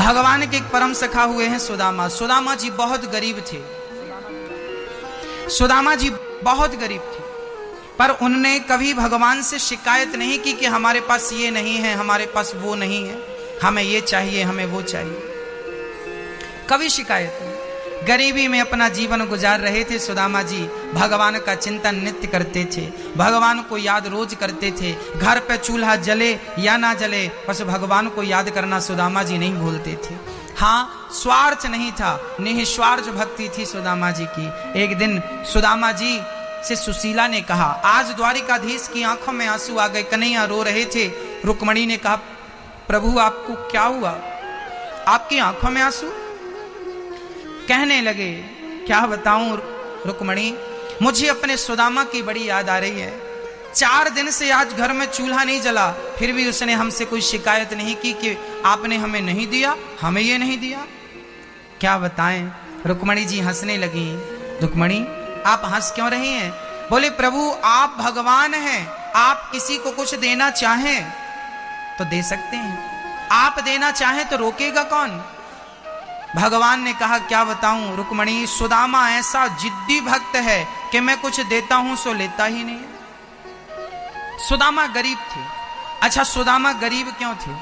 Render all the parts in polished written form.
भगवान के एक परम सखा हुए हैं सुदामा। सुदामा जी बहुत गरीब थे। सुदामा जी बहुत गरीब थे, पर उन्होंने कभी भगवान से शिकायत नहीं की कि हमारे पास ये नहीं है, हमारे पास वो नहीं है, हमें ये चाहिए, हमें वो चाहिए। कभी शिकायत नहीं। गरीबी में अपना जीवन गुजार रहे थे सुदामा जी। भगवान का चिंतन नित्य करते थे, भगवान को याद रोज करते थे। घर पे चूल्हा जले या ना जले, बस भगवान को याद करना सुदामा जी नहीं भूलते थे। हाँ, स्वार्थ नहीं था, निस्वार्थ भक्ति थी सुदामा जी की। एक दिन सुदामा जी से सुशीला ने कहा, आज द्वारिकाधीश की आंखों में आंसू आ गए, कन्हैया रो रहे थे। रुक्मणी ने कहा, प्रभु आपको क्या हुआ, आपकी आंखों में आंसू? कहने लगे, क्या बताऊं रुक्मणी, मुझे अपने सुदामा की बड़ी याद आ रही है। 4 दिन से आज घर में चूल्हा नहीं जला, फिर भी उसने हमसे कोई शिकायत नहीं की कि आपने हमें नहीं दिया, हमें ये नहीं दिया। क्या बताएं। रुक्मणी जी हंसने लगी। रुक्मणी, आप हंस क्यों रही हैं? बोले, प्रभु आप भगवान हैं, आप किसी को कुछ देना चाहें तो दे सकते हैं, आप देना चाहें तो रोकेगा कौन? भगवान ने कहा, क्या बताऊं रुक्मणी, सुदामा ऐसा जिद्दी भक्त है कि मैं कुछ देता हूं सो लेता ही नहीं है। सुदामा गरीब थे। अच्छा, सुदामा गरीब क्यों थे?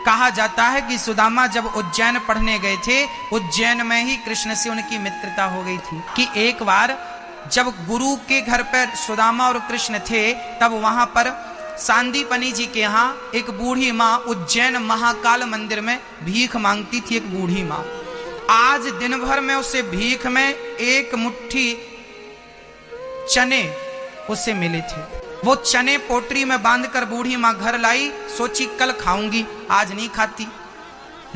कहा जाता है कि सुदामा जब उज्जैन पढ़ने गए थे, उज्जैन में ही कृष्ण से उनकी मित्रता हो गई थी। कि एक बार जब गुरु के घर पर सुदामा और कृष्ण थे, तब वहां पर सांदीपनी जी के यहाँ एक बूढ़ी माँ उज्जैन महाकाल मंदिर में भीख मांगती थी। एक बूढ़ी माँ, आज दिन भर में उसे भीख में एक मुट्ठी चने उससे मिले थे। वो चने पोटरी में बांधकर बूढ़ी माँ घर लाई, सोची कल खाऊंगी, आज नहीं खाती।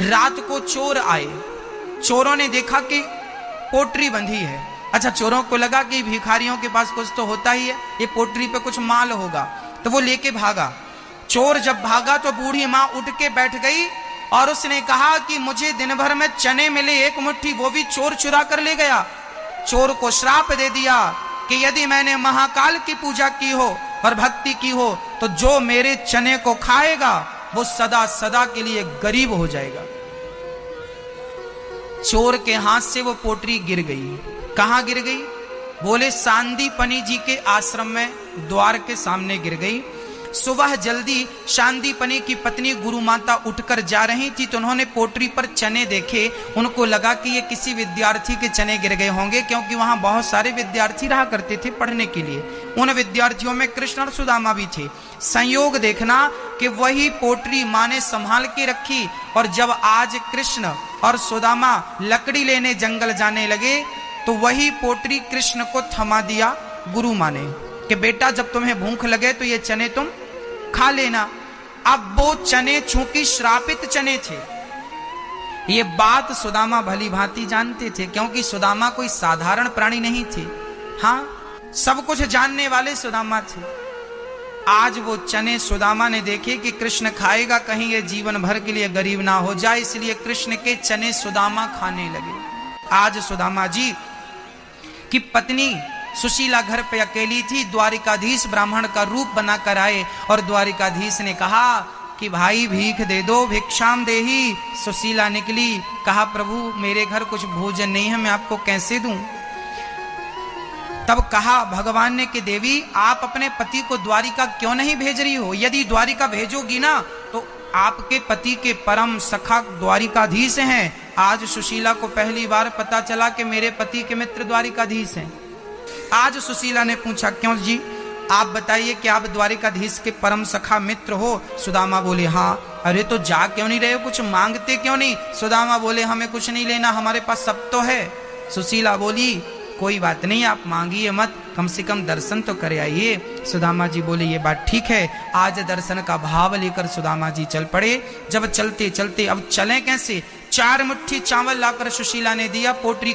रात को चोर आए, चोरों ने देखा कि पोटरी बंधी है। अच्छा, चोरों को लगा कि भिखारियों के पास कुछ तो होता ही है, ये पोटरी पे कुछ माल होगा, तो वो लेके भागा। चोर जब भागा तो बूढ़ी माँ उठ के बैठ गई और उसने कहा कि मुझे दिन भर में चने मिले एक मुट्ठी, वो भी चोर चुरा कर ले गया। चोर को श्राप दे दिया कि यदि मैंने महाकाल की पूजा की हो और भक्ति की हो तो जो मेरे चने को खाएगा वो सदा सदा के लिए गरीब हो जाएगा। चोर के हाथ से वो पोटरी गिर गई। कहां गिर गई? बोले, सांदीपनी जी के आश्रम में द्वार के सामने गिर गई। सुबह जल्दी सांदीपनी की पत्नी गुरु माता उठकर जा रही थी तो उन्होंने पोटरी पर चने देखे। उनको लगा कि ये किसी विद्यार्थी के चने गिर गए होंगे, क्योंकि वहां बहुत सारे विद्यार्थी रहा करते थे पढ़ने के लिए। उन विद्यार्थियों में कृष्ण और सुदामा भी थे। संयोग देखना कि वही पोटरी माँ ने संभाल के रखी, और जब आज कृष्ण और सुदामा लकड़ी लेने जंगल जाने लगे तो वही पोटरी कृष्ण को थमा दिया गुरु माँ ने कि बेटा, जब तुम्हें भूख लगे तो ये चने तुम खा लेना। अब वो चने चूंकि श्रापित चने थे, ये बात सुदामा भली भांति जानते थे, क्योंकि सुदामा कोई साधारण प्राणी नहीं थे। हाँ, सब कुछ जानने वाले सुदामा थे। आज वो चने सुदामा ने देखे कि कृष्ण खाएगा, कहीं ये जीवन भर के लिए गरीब ना हो जाए, इसलिए कृष्ण के चने सुदामा खाने लगे। आज सुदामा जी की पत्नी सुशीला घर पे अकेली थी। द्वारिकाधीश ब्राह्मण का रूप बनाकर आए और द्वारिकाधीश ने कहा कि भाई भीख दे दो, भिक्षाम देही। सुशीला निकली, कहा, प्रभु मेरे घर कुछ भोजन नहीं है, मैं आपको कैसे दूं? तब कहा भगवान ने कि देवी, आप अपने पति को द्वारिका क्यों नहीं भेज रही हो? यदि द्वारिका भेजोगी ना तो आपके पति के परम सखा द्वारिकाधीश हैं। आज सुशीला को पहली बार पता चला कि मेरे पति के मित्र द्वारिकाधीश हैं। आज सुशीला ने पूछा, क्यों जी, आप बताइए कि आप द्वारिकाधीश के परम सखा मित्र हो? सुदामा बोले, हाँ। अरे तो जा क्यों नहीं रहे हो, कुछ मांगते क्यों नहीं? सुदामा बोले, हमें कुछ नहीं लेना, हमारे पास सब तो है। सुशीला बोली, कोई बात नहीं, आप मांगिए मत, कम से कम दर्शन तो करे आइए। सुदामा जी बोले, ये बात ठीक है। आज दर्शन का भाव लेकर सुदामा जी चल पड़े। जब चलते चलते, अब चलें कैसे? 4 मुट्ठी चावल लाकर सुशीला ने दिया, पोटरी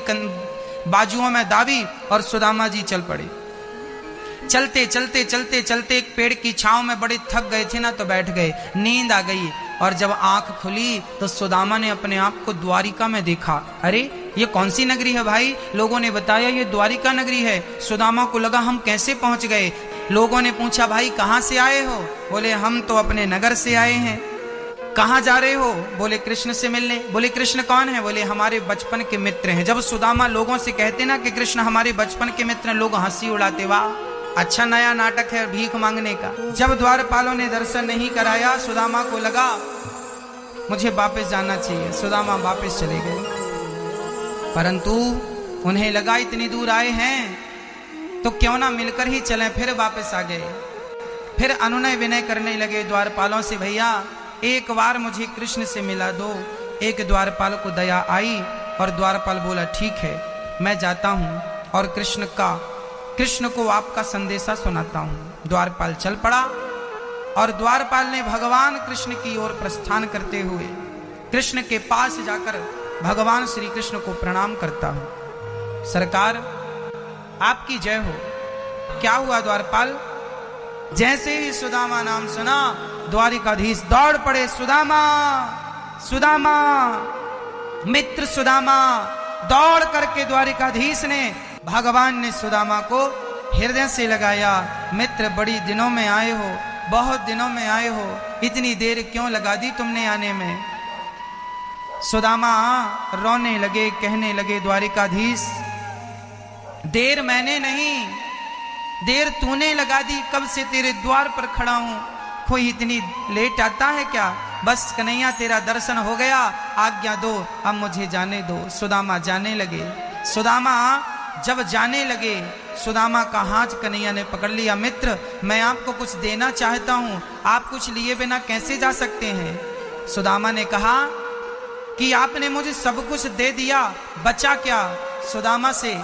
बाजुओं में दाबी और सुदामा जी चल पड़े। चलते चलते चलते चलते एक पेड़ की छांव में बड़े थक गए थे ना, तो बैठ गए, नींद आ गई। और जब आंख खुली तो सुदामा ने अपने आप को द्वारिका में देखा। अरे ये कौन सी नगरी है भाई? लोगों ने बताया ये द्वारिका नगरी है। सुदामा को लगा हम कैसे पहुंच गए। लोगों ने पूछा, भाई कहां से आए हो? बोले, हम तो अपने नगर से आए हैं। कहां जा रहे हो? बोले कृष्ण से मिलने। बोले कृष्ण कौन है? बोले हमारे बचपन के मित्र हैं। जब सुदामा लोगों से कहते ना कि कृष्ण हमारे बचपन के मित्र हैं, लोग हंसी उड़ाते, वाह अच्छा नया नाटक है भीख मांगने का। जब द्वारपालों ने दर्शन नहीं कराया, सुदामा को लगा मुझे वापस जाना चाहिए। सुदामा वापस चले गए, परंतु उन्हें लगा इतनी दूर आए हैं तो क्यों ना मिलकर ही चलें। फिर वापस आ गए, फिर अनुनय विनय करने लगे द्वारपालों से, भैया एक बार मुझे कृष्ण से मिला दो। एक द्वारपाल को दया आई और द्वारपाल बोला ठीक है मैं जाता हूं और कृष्ण को आपका संदेशा सुनाता हूं। द्वारपाल चल पड़ा और द्वारपाल ने भगवान कृष्ण की ओर प्रस्थान करते हुए कृष्ण के पास जाकर भगवान श्री कृष्ण को प्रणाम करता हूं। सरकार आपकी जय हो। क्या हुआ द्वारपाल? जैसे ही सुदामा नाम सुना, द्वारिकाधीश दौड़ पड़े, सुदामा सुदामा मित्र सुदामा। दौड़ करके द्वारिकाधीश ने, भगवान ने सुदामा को हृदय से लगाया। मित्र बड़ी दिनों में आए हो, बहुत दिनों में आए हो, इतनी देर क्यों लगा दी तुमने आने में? सुदामा रोने लगे, कहने लगे द्वारिकाधीश देर मैंने नहीं, देर तूने लगा दी। कब से तेरे द्वार पर खड़ा हूं, कोई इतनी लेट आता है क्या? बस कन्हैया तेरा दर्शन हो गया, आज्ञा दो अब मुझे जाने दो। सुदामा जाने लगे। सुदामा जब जाने लगे, सुदामा का हाथ कन्हैया ने पकड़ लिया। मित्र मैं आपको कुछ देना चाहता हूं, आप कुछ लिए बिना कैसे जा सकते हैं? सुदामा ने कहा कि आपने मुझे सब कुछ दे दिया, बचा क्या? सुदामा से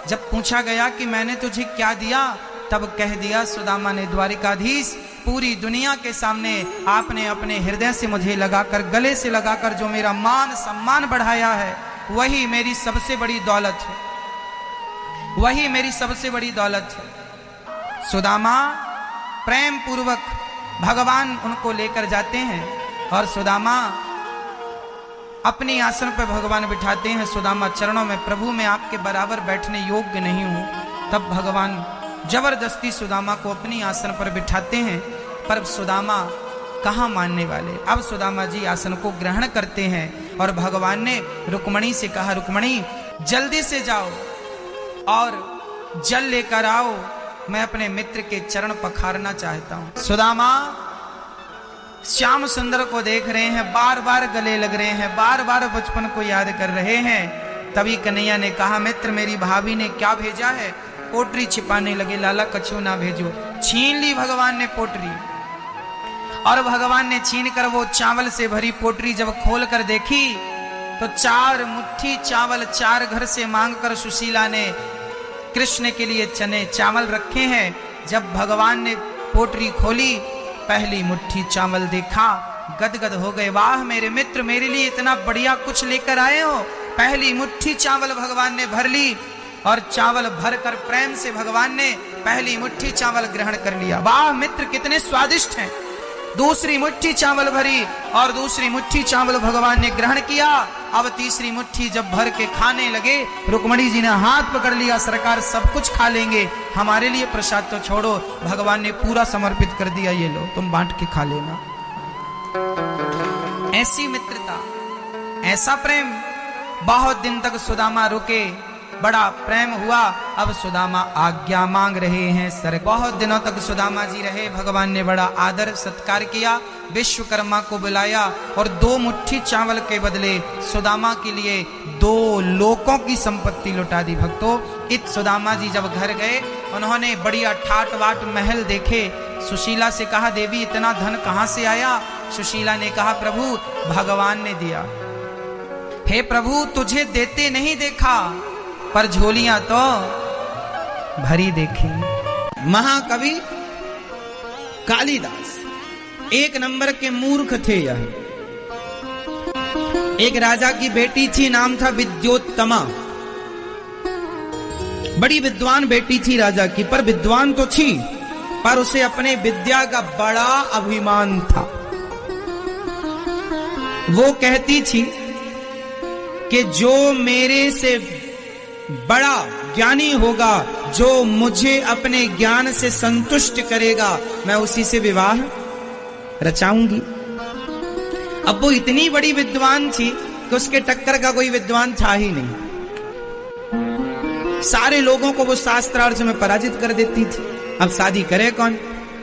जब पूछा गया कि मैंने तुझे क्या दिया, तब कह दिया सुदामा ने, द्वारिकाधीश पूरी दुनिया के सामने आपने अपने हृदय से मुझे लगाकर, गले से लगाकर जो मेरा मान सम्मान बढ़ाया है, वही मेरी सबसे बड़ी दौलत है, वही मेरी सबसे बड़ी दौलत है। सुदामा प्रेम पूर्वक भगवान उनको लेकर जाते हैं और सुदामा अपने आसन पर भगवान बिठाते हैं। सुदामा चरणों में, प्रभु मैं आपके बराबर बैठने योग्य नहीं हूं। तब भगवान जबरदस्ती सुदामा को अपनी आसन पर बिठाते हैं, पर सुदामा कहां मानने वाले। अब सुदामा जी आसन को ग्रहण करते हैं और भगवान ने रुक्मणी से कहा, रुक्मणी जल्दी से जाओ और जल लेकर आओ, मैं अपने मित्र के चरण पखारना चाहता हूं। सुदामा श्याम सुंदर को देख रहे हैं, बार बार गले लग रहे हैं, बार बार बचपन को याद कर रहे हैं। तभी कन्हैया ने कहा, मित्र मेरी भाभी ने क्या भेजा है? पोटरी छिपाने लगे, लाला कछु ना भेजो। छीन ली भगवान ने पोटरी, और भगवान ने छीन कर वो चावल से भरी पोटरी जब खोल कर देखी तो 4 मुट्ठी चावल 4 घर से मांगकर सुशीला ने कृष्ण के लिए चने चावल रखे हैं। जब भगवान ने पोटरी खोली, पहली मुट्ठी चावल देखा, गदगद हो गए। वाह मेरे मित्र, मेरे लिए इतना बढ़िया कुछ लेकर आए हो। पहली मुट्ठी चावल भगवान ने भर ली और चावल भरकर प्रेम से भगवान ने पहली मुट्ठी चावल ग्रहण कर लिया। वाह मित्र कितने स्वादिष्ट हैं। दूसरी मुट्ठी चावल भरी और दूसरी मुट्ठी चावल भगवान ने ग्रहण किया। अब तीसरी मुट्ठी जब भर के खाने लगे, रुक्मणी जी ने हाथ पकड़ लिया, सरकार सब कुछ खा लेंगे, हमारे लिए प्रसाद तो छोड़ो। भगवान ने पूरा समर्पित कर दिया, ये लो तुम बांट के खा लेना। ऐसी मित्रता, ऐसा प्रेम। बहुत दिन तक सुदामा रुके, बड़ा प्रेम हुआ। अब सुदामा आज्ञा मांग रहे हैं सर। बहुत दिनों तक सुदामा जी रहे, भगवान ने बड़ा आदर सत्कार किया, विश्वकर्मा को बुलाया और 2 मुट्ठी चावल के बदले सुदामा के लिए 2 लोकों की संपत्ति लुटा दी। भक्तों, इत सुदामा जी जब घर गए, उन्होंने बढ़िया ठाट वाट महल देखे। सुशीला से कहा, देवी इतना धन कहां से आया? सुशीला ने कहा, प्रभु भगवान ने दिया। हे प्रभु तुझे देते नहीं देखा, पर झोलियां तो भरी देखी। महाकवि कालिदास एक नंबर के मूर्ख थे। यह एक राजा की बेटी थी, नाम था विद्योत्तमा। बड़ी विद्वान बेटी थी राजा की, पर विद्वान तो थी, पर उसे अपने विद्या का बड़ा अभिमान था। वो कहती थी कि जो मेरे से बड़ा ज्ञानी होगा, जो मुझे अपने ज्ञान से संतुष्ट करेगा, मैं उसी से विवाह रचाऊंगी। अब वो इतनी बड़ी विद्वान थी कि उसके टक्कर का कोई विद्वान था ही नहीं। सारे लोगों को वो शास्त्रार्थ में पराजित कर देती थी। अब शादी करे कौन?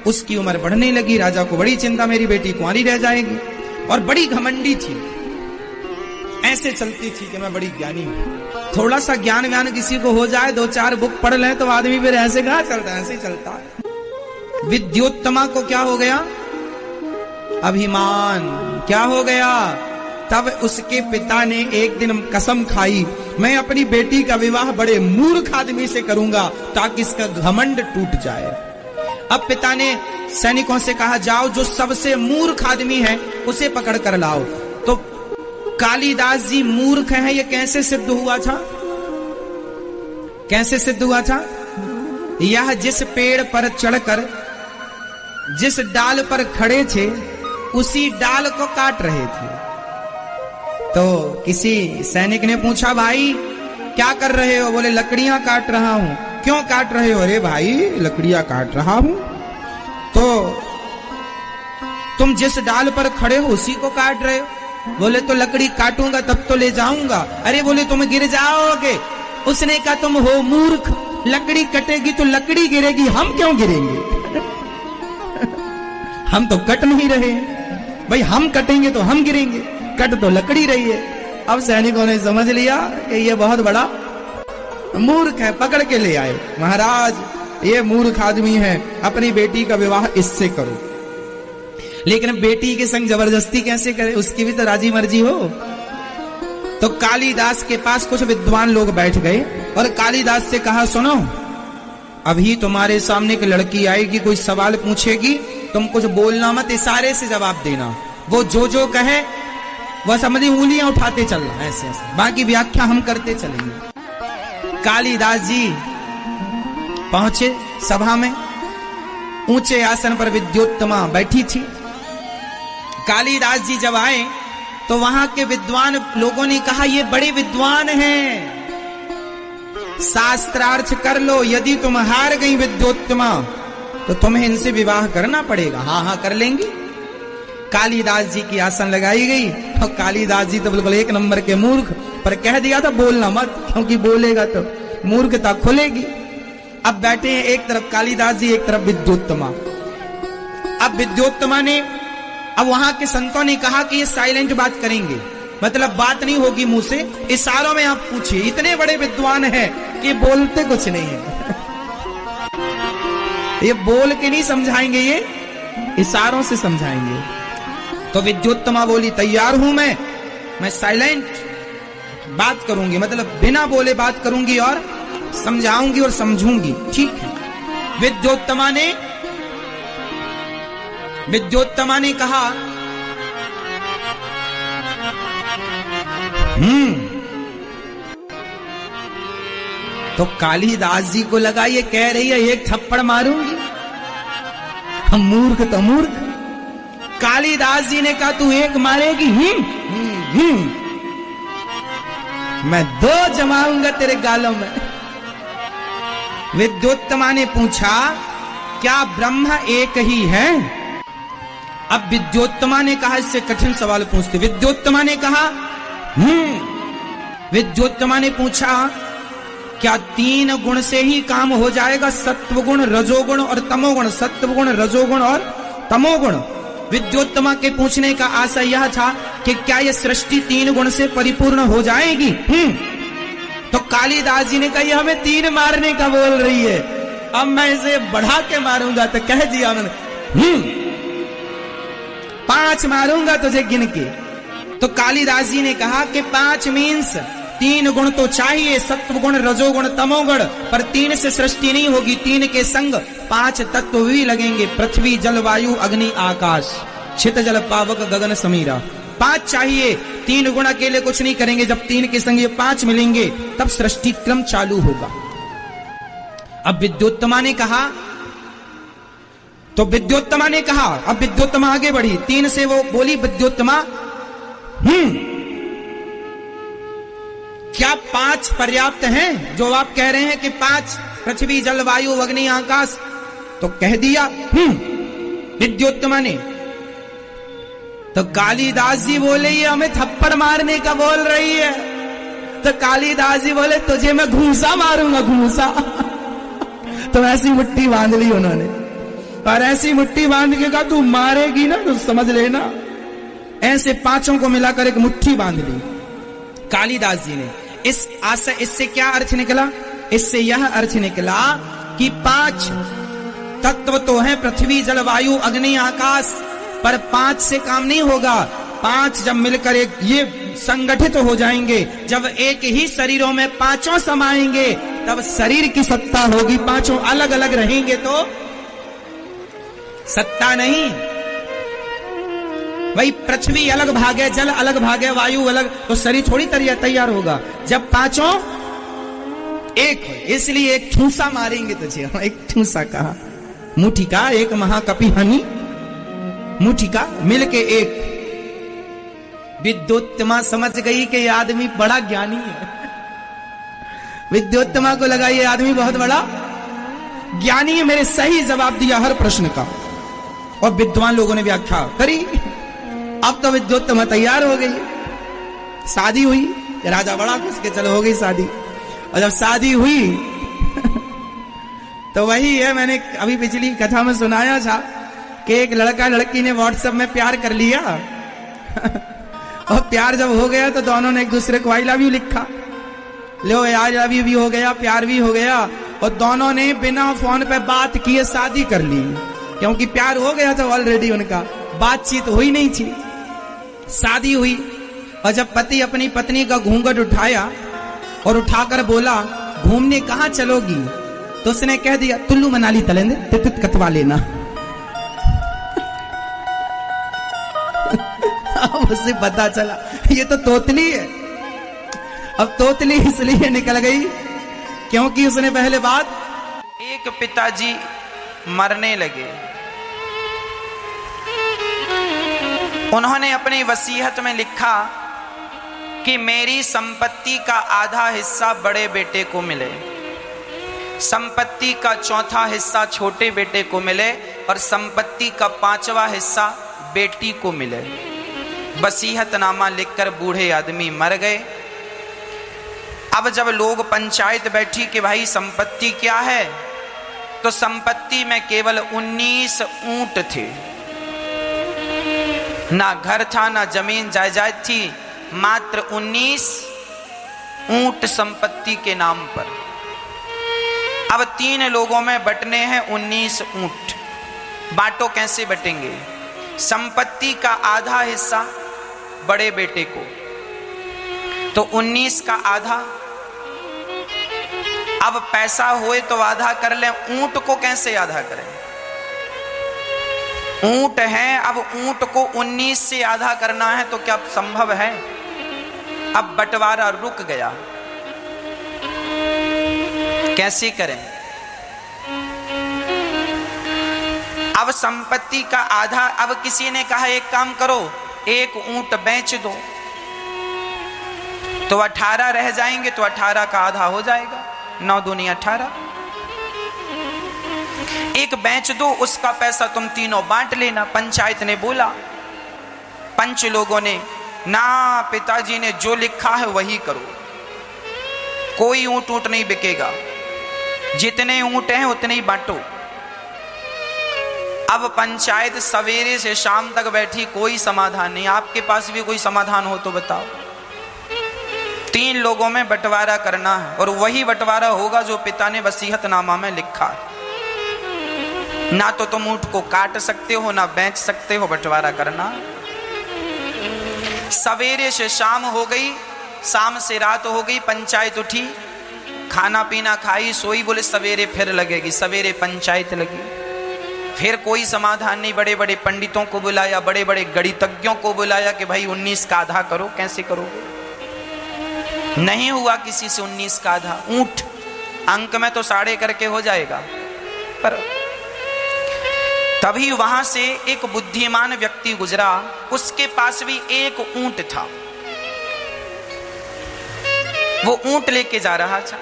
उसकी उम्र बढ़ने लगी। राजा को बड़ी चिंता, मेरी बेटी कुंवारी रह जाएगी। और बड़ी घमंडी थी, ऐसे चलती थी कि मैं बड़ी ज्ञानी हूं। थोड़ा सा ज्ञान व्यान किसी को हो जाए, 2-4 बुक पढ़ ले तो आदमी फिर ऐसे कहां चलता है, ऐसे ही चलता है। विद्योत्तमा को क्या हो गया? अभिमान। क्या हो गया? तब उसके पिता ने एक दिन कसम खाई, मैं अपनी बेटी का विवाह बड़े मूर्ख आदमी से करूंगा ताकि इसका घमंड टूट जाए। अब पिता ने सैनिकों से कहा, जाओ जो सबसे मूर्ख आदमी है उसे पकड़ कर लाओ। तो कालिदास जी मूर्ख हैं, ये कैसे सिद्ध हुआ था? कैसे सिद्ध हुआ था? यह जिस पेड़ पर चढ़कर जिस डाल पर खड़े थे उसी डाल को काट रहे थे। तो किसी सैनिक ने पूछा, भाई क्या कर रहे हो? बोले लकड़ियां काट रहा हूं। क्यों काट रहे हो? अरे भाई लकड़ियां काट रहा हूं। तो तुम जिस डाल पर खड़े हो उसी को काट रहे हो। बोले तो लकड़ी काटूंगा तब तो ले जाऊंगा। अरे बोले तुम गिर जाओगे। उसने कहा तुम हो मूर्ख, लकड़ी कटेगी तो लकड़ी गिरेगी, हम क्यों गिरेंगे? हम तो कट नहीं रहे भाई, हम कटेंगे तो हम गिरेंगे, कट तो लकड़ी रही है। अब सैनिकों ने समझ लिया कि ये बहुत बड़ा मूर्ख है, पकड़ के ले आए। महाराज ये मूर्ख आदमी है, अपनी बेटी का विवाह इससे करो। लेकिन बेटी के संग जबरदस्ती कैसे करे? उसकी भी तो राजी मर्जी हो। तो कालिदास के पास कुछ विद्वान लोग बैठ गए और कालिदास से कहा, सुनो अभी तुम्हारे सामने एक लड़की आएगी, कोई सवाल पूछेगी, तुम कुछ बोलना मत, इशारे से जवाब देना। वो जो जो कहे वह समझी उंगलियां उठाते चलना, ऐसे ऐसे, बाकी व्याख्या हम करते चलेंगे। कालिदास जी पहुंचे सभा में, ऊंचे आसन पर विद्योत्तमा बैठी थी। कालिदास जी जब आए तो वहां के विद्वान लोगों ने कहा, ये बड़े विद्वान हैं, शास्त्रार्थ कर लो। यदि तुम हार गई विद्योत्तमा तो तुम्हें इनसे विवाह करना पड़ेगा। हाँ हाँ कर लेंगी। कालिदास जी की आसन लगाई गई और कालिदास जी तो बिल्कुल एक नंबर के मूर्ख, पर कह दिया था बोलना मत, क्योंकि बोलेगा तो मूर्खता खुलेगी। अब बैठे हैं एक तरफ कालिदास जी, एक तरफ विद्योत्तमा। अब विद्योत्तमा ने, अब वहां के संतों ने कहा कि ये साइलेंट बात करेंगे, मतलब बात नहीं होगी मुंह से, इशारों में आप पूछिए। इतने बड़े विद्वान हैं कि बोलते कुछ नहीं है। ये बोल के नहीं समझाएंगे, ये इशारों से समझाएंगे। तो विद्योत्तमा बोली, तैयार हूं मैं साइलेंट बात करूंगी, मतलब बिना बोले बात करूंगी और समझाऊंगी और समझूंगी। ठीक है। विद्योत्तमा ने कहा, तो कालिदास जी को लगा ये कह रही है एक थप्पड़ मारूंगी, हम मूर्ख तो मूर्ख। कालिदास जी ने कहा तू एक मारेगी? मैं 2 जमाऊंगा तेरे गालों में। विद्योत्तमा ने पूछा, क्या ब्रह्म एक ही है? अब विद्योत्तमा ने कहा, इससे कठिन सवाल पूछते। विद्योत्तमा ने कहा विद्योत्तमा ने पूछा, क्या 3 गुण से ही काम हो जाएगा? सत्वगुण, रजोगुण और तमोगुण। सत्वगुण, रजोगुण और तमोगुण। विद्योत्तमा के पूछने का आशय यह था कि क्या यह सृष्टि 3 गुण से परिपूर्ण हो जाएगी? तो कालिदास जी ने कहा, यह हमें 3 मारने का बोल रही है, अब मैं इसे बढ़ा के मारूंगा। तो कह दिया उन्होंने, 5 मारूंगा तुझे गिन के। तो कालिदास जी ने कहा कि 5 मीन्स 3 गुण तो चाहिए, सत्व गुण, रजोगुण, तमोगुण, पर 3 से सृष्टि नहीं होगी। 3 के संग 5 तत्व भी लगेंगे, पृथ्वी, जल, वायु, अग्नि, आकाश, छित जल, पावक, गगन, समीरा। 5 चाहिए, 3 गुण अकेले कुछ नहीं करेंगे। जब 3 के संग ये 5 मिलेंगे तब सृष्टि क्रम चालू होगा। अब विद्योत्तमा ने कहा, तो विद्योत्तमा ने कहा, अब विद्योत्तमा आगे बढ़ी। 3 से वो बोली विद्योत्तमा, क्या 5 पर्याप्त हैं? जो आप कह रहे हैं कि 5, पृथ्वी, जल, वायु, अग्नि, आकाश। तो कह दिया विद्योत्तमा ने। तो कालिदास जी बोले ये हमें थप्पड़ मारने का बोल रही है। तो कालिदास जी बोले तुझे मैं घूंसा मारूंगा, घूंसा। तो ऐसी मुट्ठी बांध ली उन्होंने, और ऐसी मुट्ठी बांध के कहा तू मारेगी ना तो समझ लेना। ऐसे पांचों को मिलाकर एक मुट्ठी बांध ली कालिदास जी ने। इस आशय, इससे क्या अर्थ निकला? इससे यह अर्थ निकला कि 5 तत्व तो है, पृथ्वी जल वायु अग्नि आकाश, पर 5 से काम नहीं होगा। 5 जब मिलकर एक ये संगठित हो जाएंगे, जब एक ही शरीरों में पांचों समाएंगे, तब शरीर की सत्ता होगी। पांचों अलग अलग रहेंगे तो सत्ता नहीं। वही पृथ्वी अलग भागे, जल अलग भागे, वायु अलग, तो शरीर थोड़ी तैयार होगा जब पांचों एक हो। इसलिए एक ठूसा मारेंगे तुझे, एक ठूसा कहा। मुठिका एक महाकपि हनी, मुठिका मिलके एक। विद्योत्तमा समझ गई कि ये आदमी बड़ा ज्ञानी है। विद्योत्तमा को लगा ये आदमी बहुत बड़ा ज्ञानी है, मेरे सही जवाब दिया हर प्रश्न का। और विद्वान लोगों ने व्याख्या करी। अब तो विद्योत्तमा तैयार हो गई, शादी हुई। राजा बड़ा खुश के चलो हो गई शादी। और जब शादी हुई तो वही है, मैंने अभी पिछली कथा में सुनाया था कि एक लड़का लड़की ने व्हाट्सएप में प्यार कर लिया। और प्यार जब हो गया तो दोनों ने एक दूसरे को आई लव यू लिखा। लो आई लव यू भी हो गया, प्यार भी हो गया, और दोनों ने बिना फोन पे बात किए शादी कर ली। क्योंकि प्यार हो गया था ऑलरेडी, उनका बातचीत हुई नहीं थी। शादी हुई, और जब पति अपनी पत्नी का घूंघट उठाया और उठाकर बोला घूमने कहां चलोगी, तो उसने कह दिया कुल्लू मनाली तलेंगे, तित कटवा लेना। अब उसे पता चला ये तो तोतली है। अब तोतली इसलिए निकल गई क्योंकि उसने पहले बात, एक पिताजी मरने लगे, उन्होंने अपनी वसीयत में लिखा कि मेरी संपत्ति का आधा हिस्सा बड़े बेटे को मिले, संपत्ति का चौथा हिस्सा छोटे बेटे को मिले, और संपत्ति का 5वां हिस्सा बेटी को मिले। वसीयतनामा लिखकर बूढ़े आदमी मर गए। अब जब लोग पंचायत बैठी कि भाई संपत्ति क्या है, तो संपत्ति में केवल 19 ऊंट थे। ना घर था, ना जमीन जायदाद थी, मात्र 19 ऊंट संपत्ति के नाम पर। अब 3 लोगों में बंटने हैं 19 ऊंट। बांटो कैसे बटेंगे? संपत्ति का आधा हिस्सा बड़े बेटे को, तो 19 का आधा। अब पैसा होए तो आधा कर लें, ऊंट को कैसे आधा करें? ऊंट है, अब ऊंट को 19 से आधा करना है तो क्या संभव है? अब बंटवारा रुक गया, कैसे करें? अब संपत्ति का आधा, अब किसी ने कहा एक काम करो, एक ऊंट बेच दो तो 18 रह जाएंगे, तो 18 का आधा हो जाएगा, 9 दूनी 18। एक बेच दो, उसका पैसा तुम तीनों बांट लेना। पंचायत ने बोला, पंच लोगों ने, ना पिताजी ने जो लिखा है वही करो, कोई ऊंट ऊंट नहीं बिकेगा, जितने ऊंट हैं उतने ही बांटो। अब पंचायत सवेरे से शाम तक बैठी, कोई समाधान नहीं। आपके पास भी कोई समाधान हो तो बताओ। 3 लोगों में बंटवारा करना है, और वही बंटवारा होगा जो पिता ने वसीयतनामा में लिखा है। ना तो तुम ऊंट को काट सकते हो, ना बेच सकते हो, बंटवारा करना। सवेरे से शाम हो गई, शाम से रात हो गई, पंचायत उठी, खाना पीना खाई, सोई, बोले सवेरे फिर लगेगी। सवेरे पंचायत लगी, फिर कोई समाधान नहीं। बड़े बड़े पंडितों को बुलाया, बड़े बड़े गणितज्ञों को बुलाया कि भाई 19 का आधा करो, कैसे करोगे? नहीं हुआ किसी से 19 का आधा। ऊंट अंक में तो 1.5 करके हो जाएगा, पर तभी वहां से एक बुद्धिमान व्यक्ति गुजरा, उसके पास भी एक ऊंट था। वो ऊंट लेके जा रहा था,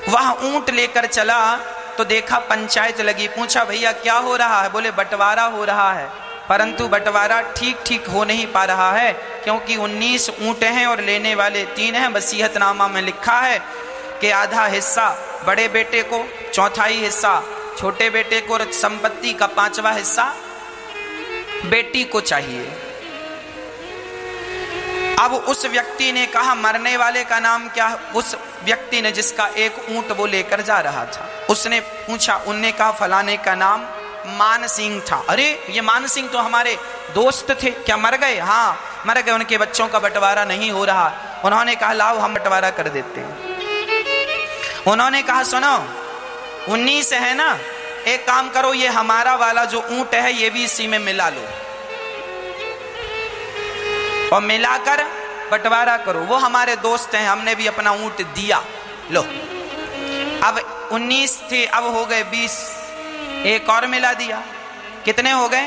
वह ऊंट लेकर चला तो देखा पंचायत लगी। पूछा भैया क्या हो रहा है? बोले बंटवारा हो रहा है। परंतु बंटवारा ठीक ठीक हो नहीं पा रहा है, क्योंकि 19 ऊंट हैं और लेने वाले 3 हैं। वसीयतनामा में लिखा है कि आधा हिस्सा बड़े बेटे को, चौथाई हिस्सा छोटे बेटे को, और संपत्ति का 5वां हिस्सा बेटी को चाहिए। अब उस व्यक्ति ने कहा, मरने वाले का नाम क्या? उस व्यक्ति ने जिसका एक ऊंट वो लेकर जा रहा था, उसने पूछा, उनने कहा फलाने का नाम मान सिंह था। अरे ये मान सिंह तो हमारे दोस्त थे, क्या मर गए? हाँ मर गए, उनके बच्चों का बंटवारा नहीं हो रहा। उन्होंने कहा लाओ हम बंटवारा कर देते हैं। उन्होंने कहा सुनो 19 है ना, एक काम करो, ये हमारा वाला जो ऊंट है ये भी इसी में मिला लो और मिलाकर बंटवारा करो। वो हमारे दोस्त हैं, हमने भी अपना ऊंट दिया, लो। अब 19 थे, अब हो गए 20, एक और मिला दिया, कितने हो गए?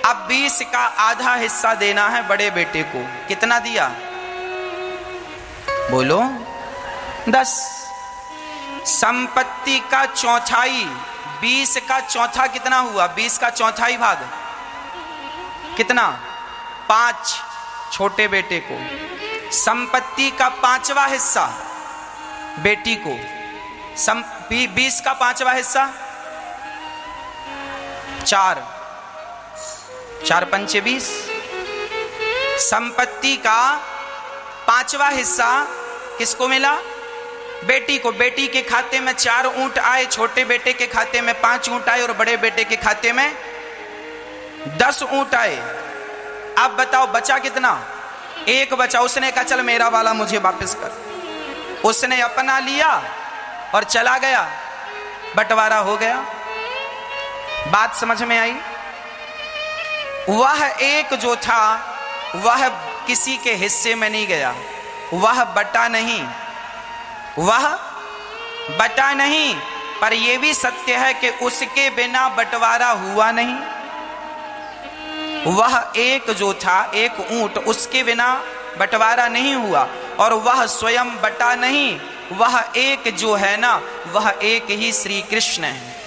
अब 20 का आधा हिस्सा देना है बड़े बेटे को। कितना दिया? बोलो 10। संपत्ति का चौथाई, 20 का चौथा कितना हुआ? 20 का चौथाई भाग कितना? 5 छोटे बेटे को। संपत्ति का 5वां हिस्सा बेटी को। 20 का 5वां हिस्सा 4, 4 पंचे 20। संपत्ति का 5वां हिस्सा किसको मिला? बेटी को। बेटी के खाते में 4 ऊंट आए, छोटे बेटे के खाते में 5 ऊंट आए और बड़े बेटे के खाते में 10 ऊंट आए। अब बताओ बचा कितना? एक बचा। उसने कहा चल मेरा वाला मुझे वापस कर। उसने अपना लिया और चला गया, बंटवारा हो गया। बात समझ में आई? वह एक जो था वह किसी के हिस्से में नहीं गया, वह बटा नहीं, वह बटा नहीं। पर यह भी सत्य है कि उसके बिना बंटवारा हुआ नहीं। वह एक जो था, एक ऊंट, उसके बिना बंटवारा नहीं हुआ और वह स्वयं बटा नहीं। वह एक जो है ना, वह एक ही श्री कृष्ण है।